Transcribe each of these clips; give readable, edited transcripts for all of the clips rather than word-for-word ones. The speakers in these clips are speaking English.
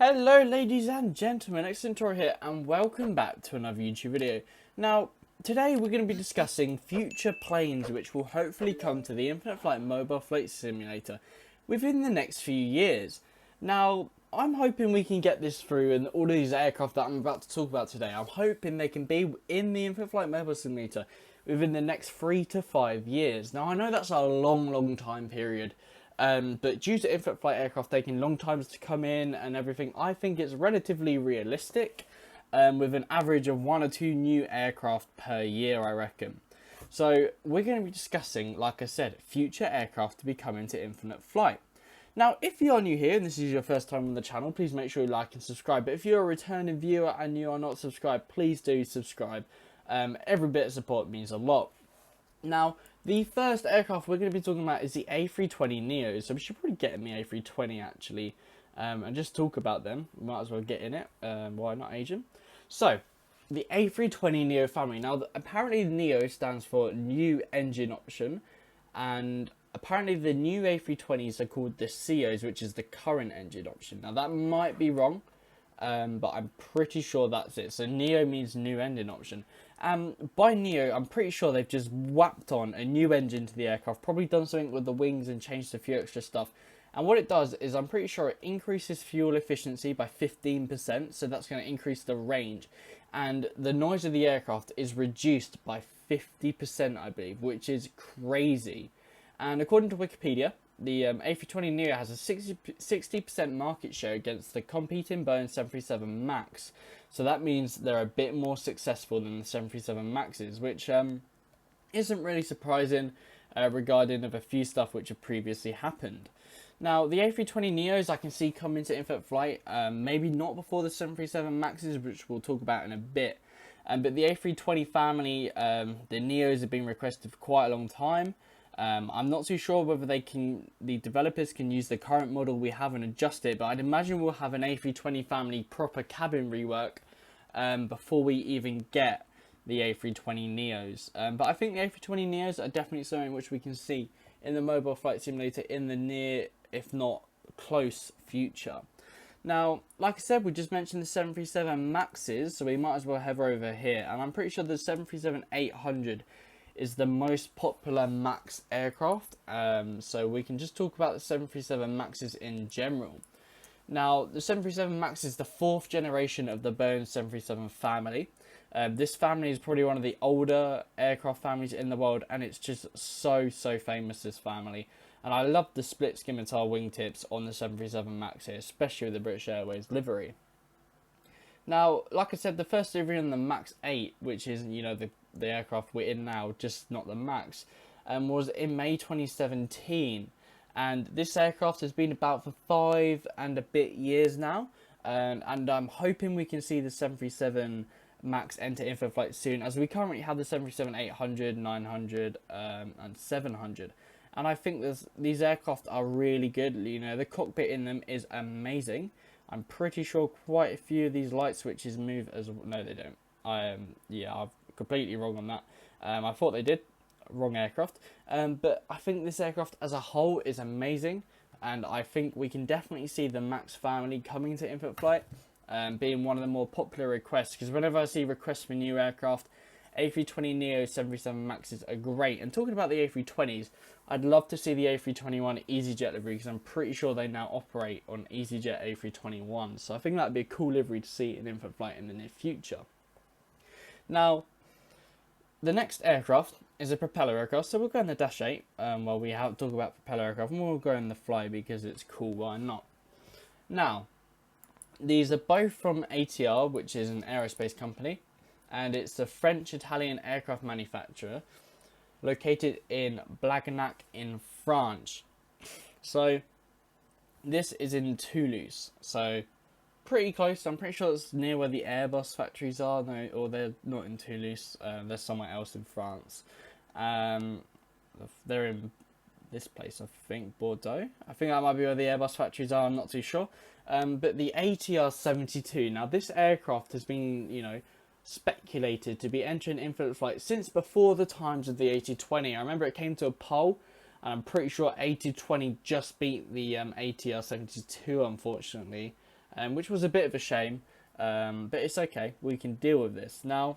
Hello ladies and gentlemen, Xcentor here and welcome back to another YouTube video. Now, today we're going to be discussing future planes which will hopefully come to the Infinite Flight Mobile Flight Simulator within the next few years. Now, I'm hoping we can get this through, and all of these aircraft that I'm about to talk about today, I'm hoping they can be in the Infinite Flight Mobile Simulator within the next 3 to 5 years. Now, I know that's a long time period. But due to Infinite Flight aircraft taking long times to come in and everything, I think it's relatively realistic, with an average of 1 or 2 new aircraft per year, I reckon. So we're going to be discussing, like I said, future aircraft to be coming to Infinite Flight. Now, if you are new here and this is your first time on the channel, please make sure you like and subscribe. But if you're a returning viewer and you are not subscribed, please do subscribe. Every bit of support means a lot. Now, the first aircraft we're going to be talking about is the A320neo, so we should probably get in the A320 actually, and just talk about them. We might as well get in it, why not Asian? So, the A320neo family. Now, apparently Neo stands for New Engine Option, and apparently the new A320s are called the CEOs, which is the Current Engine Option. Now, that might be wrong, but I'm pretty sure that's it. So Neo means New Engine Option. By Neo, I'm pretty sure they've just whacked on a new engine to the aircraft, probably done something with the wings and changed a few extra stuff. And what it does is, I'm pretty sure it increases fuel efficiency by 15%, so that's going to increase the range. And the noise of the aircraft is reduced by 50%, I believe, which is crazy. And according to Wikipedia, the A320neo has a 60% market share against the competing Boeing 737 MAX. So that means they're a bit more successful than the 737 MAXes, which isn't really surprising regarding of a few stuff which have previously happened. Now, the A320neos I can see coming to Infinite Flight, maybe not before the 737 MAXes, which we'll talk about in a bit. But the A320 family, the Neos have been requested for quite a long time. I'm not too sure whether the developers can use the current model we have and adjust it, but I'd imagine we'll have an A320 family proper cabin rework before we even get the A320neos. But I think the A320neos are definitely something which we can see in the Mobile Flight Simulator in the near, if not close, future. Now, like I said, we just mentioned the 737 MAXes, so we might as well hover over here, and I'm pretty sure the 737-800 is the most popular MAX aircraft, so we can just talk about the 737 MAXes in general. Now, the 737 MAX is the 4th generation of the Boeing 737 family. This family is probably one of the older aircraft families in the world, and it's just so famous, this family. And I love the split scimitar wingtips on the 737 MAX here, especially with the British Airways livery. Now, like I said, the first delivery on the MAX 8, which is, you know, the aircraft we're in now, just not the MAX, was in May 2017. And this aircraft has been about for 5 and a bit years now. And I'm hoping we can see the 737 MAX enter Infinite Flight soon, as we currently have the 737-800, 900, and 700. And I think these aircraft are really good. You know, the cockpit in them is amazing. I'm pretty sure quite a few of these light switches move as well. No, they don't. Yeah, I'm completely wrong on that. I thought they did. Wrong aircraft. But I think this aircraft as a whole is amazing. And I think we can definitely see the MAX family coming to Infinite Flight, being one of the more popular requests. Because whenever I see requests for new aircraft, A320neo 737 MAXes are great. And talking about the A320s, I'd love to see the A321 EasyJet livery, because I'm pretty sure they now operate on EasyJet A321. So I think that'd be a cool livery to see in Infinite Flight in the near future. Now, the next aircraft is a propeller aircraft. So we'll go in the Dash 8 while we talk about propeller aircraft, and we'll go in the Fly because it's cool, why not? Now, these are both from ATR, which is an aerospace company, and it's a French-Italian aircraft manufacturer located in Blagnac in France. So this is in Toulouse, so pretty close. I'm pretty sure it's near where the Airbus factories are. No, or they're not in Toulouse, they're somewhere else in France. They're in this place, I think, Bordeaux. I think that might be where the Airbus factories are, I'm not too sure. But the ATR 72, now this aircraft has been, you know, speculated to be entering Infinite Flight since before the times of the A220. I remember it came to a poll, and I'm pretty sure A220 just beat the ATR 72, unfortunately. which was a bit of a shame, but it's okay, we can deal with this. Now,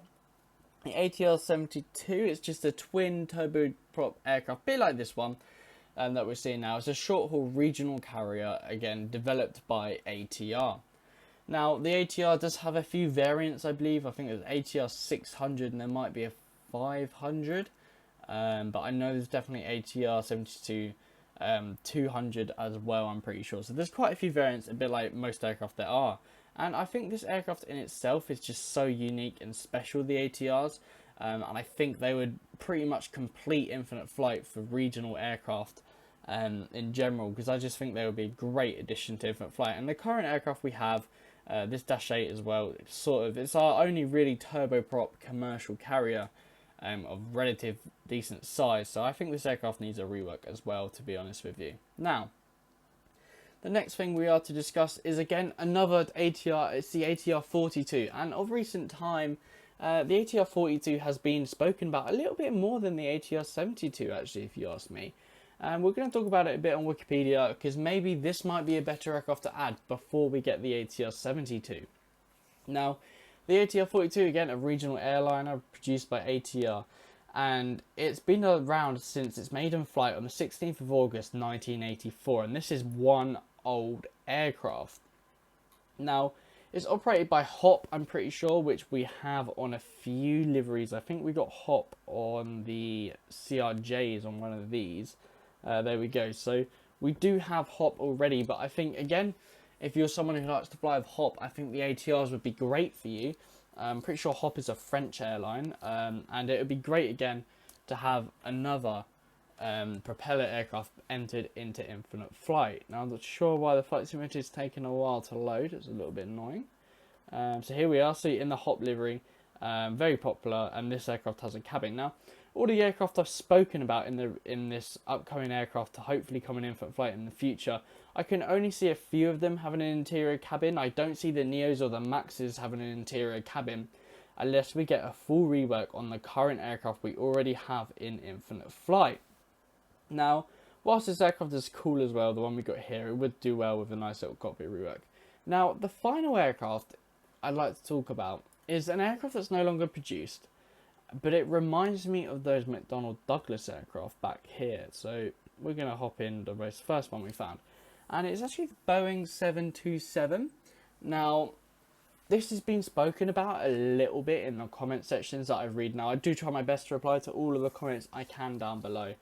the ATR-72 is just a twin turboprop aircraft, a bit like this one that we're seeing now. It's a short-haul regional carrier, again, developed by ATR. Now, the ATR does have a few variants, I believe. I think there's ATR 600 and there might be a 500. But I know there's definitely ATR 72 200 as well, I'm pretty sure. So there's quite a few variants, a bit like most aircraft there are. And I think this aircraft in itself is just so unique and special, the ATRs. And I think they would pretty much complete infinite flight for regional aircraft in general, because I just think they would be a great addition to infinite flight. And the current aircraft we have, this Dash 8 as well, it's our only really turboprop commercial carrier of relative decent size. So I think this aircraft needs a rework as well, to be honest with you. Now, the next thing we are to discuss is again another ATR. It's the ATR 42, and of recent time, the ATR 42 has been spoken about a little bit more than the ATR 72, actually, if you ask me. And we're going to talk about it a bit on Wikipedia, because maybe this might be a better aircraft to add before we get the ATR 72. Now, the ATR 42, again, a regional airliner produced by ATR, and it's been around since its maiden flight on the 16th of August 1984, and this is one old aircraft. Now, it's operated by HOP, I'm pretty sure, which we have on a few liveries. I think we got HOP on the CRJs on one of these. There we go. So we do have HOP already, but I think, again, if you're someone who likes to fly with HOP, I think the ATRs would be great for you. I'm pretty sure HOP is a French airline, and it would be great, again, to have another propeller aircraft entered into infinite flight. Now, I'm not sure why the flight simulator is taking a while to load. It's a little bit annoying. So here we are, so in the HOP livery, very popular, and this aircraft has a cabin. Now, all the aircraft I've spoken about in this upcoming aircraft to hopefully come in infinite flight in the future, I can only see a few of them having an interior cabin. I don't see the Neos or the Maxes having an interior cabin, unless we get a full rework on the current aircraft we already have in infinite flight. Now, whilst this aircraft is cool as well, the one we got here, it would do well with a nice little cockpit rework. Now, the final aircraft I'd like to talk about is an aircraft that's no longer produced, but it reminds me of those McDonnell Douglas aircraft back here. So we're going to hop in the first one we found, and it's actually the Boeing 727. Now, this has been spoken about a little bit in the comment sections that I read. Now, I do try my best to reply to all of the comments I can down below.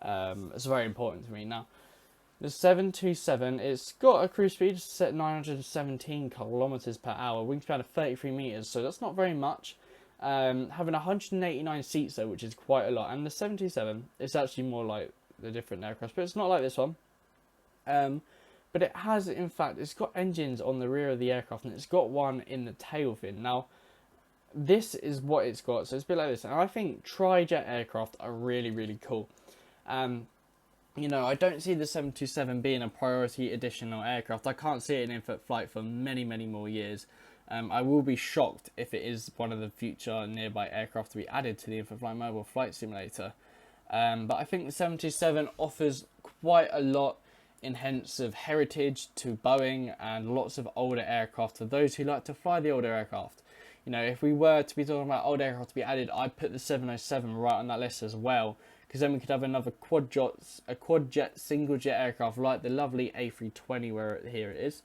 It's very important to me. Now, the 727, it's got a cruise speed set 917 kilometers per hour, wingspan of 33 meters, so that's not very much. Having 189 seats though, which is quite a lot. And the 727 is actually more like the different aircraft, but it's not like this one. But it has, in fact, it's got engines on the rear of the aircraft, and it's got one in the tail fin. Now, this is what it's got, so it's a bit like this. And I think tri-jet aircraft are really, really cool. You know, I don't see the 727 being a priority additional aircraft. I can't see it in infinite flight for many, many more years. I will be shocked if it is one of the future nearby aircraft to be added to the infinite flight mobile flight simulator. But I think the 727 offers quite a lot in hence of heritage to Boeing and lots of older aircraft for those who like to fly the older aircraft. You know, if we were to be talking about old aircraft to be added, I'd put the 707 right on that list as well, because then we could have another quad jet, single jet aircraft like the lovely A320 where here it is.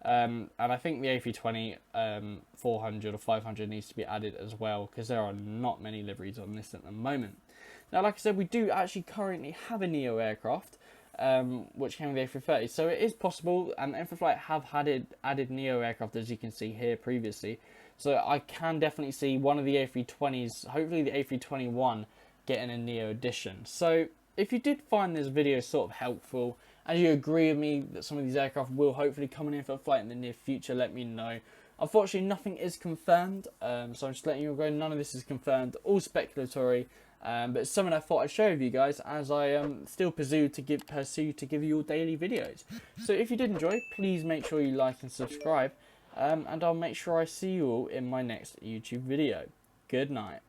And I think the A320 400 or 500 needs to be added as well, because there are not many liveries on this at the moment. Now, like I said, we do actually currently have a Neo aircraft, which came with the A330, so it is possible, and Infraflight have added Neo aircraft, as you can see here previously. So I can definitely see one of the A320s, hopefully the A321, getting a Neo edition. So if you did find this video sort of helpful, and you agree with me that some of these aircraft will hopefully come in for a flight in the near future, let me know. Unfortunately, nothing is confirmed, so I'm just letting you go. None of this is confirmed, all speculatory, but it's something I thought I'd share with you guys, as I still pursue to give you all daily videos. So if you did enjoy, please make sure you like and subscribe, and I'll make sure I see you all in my next YouTube video. Good night.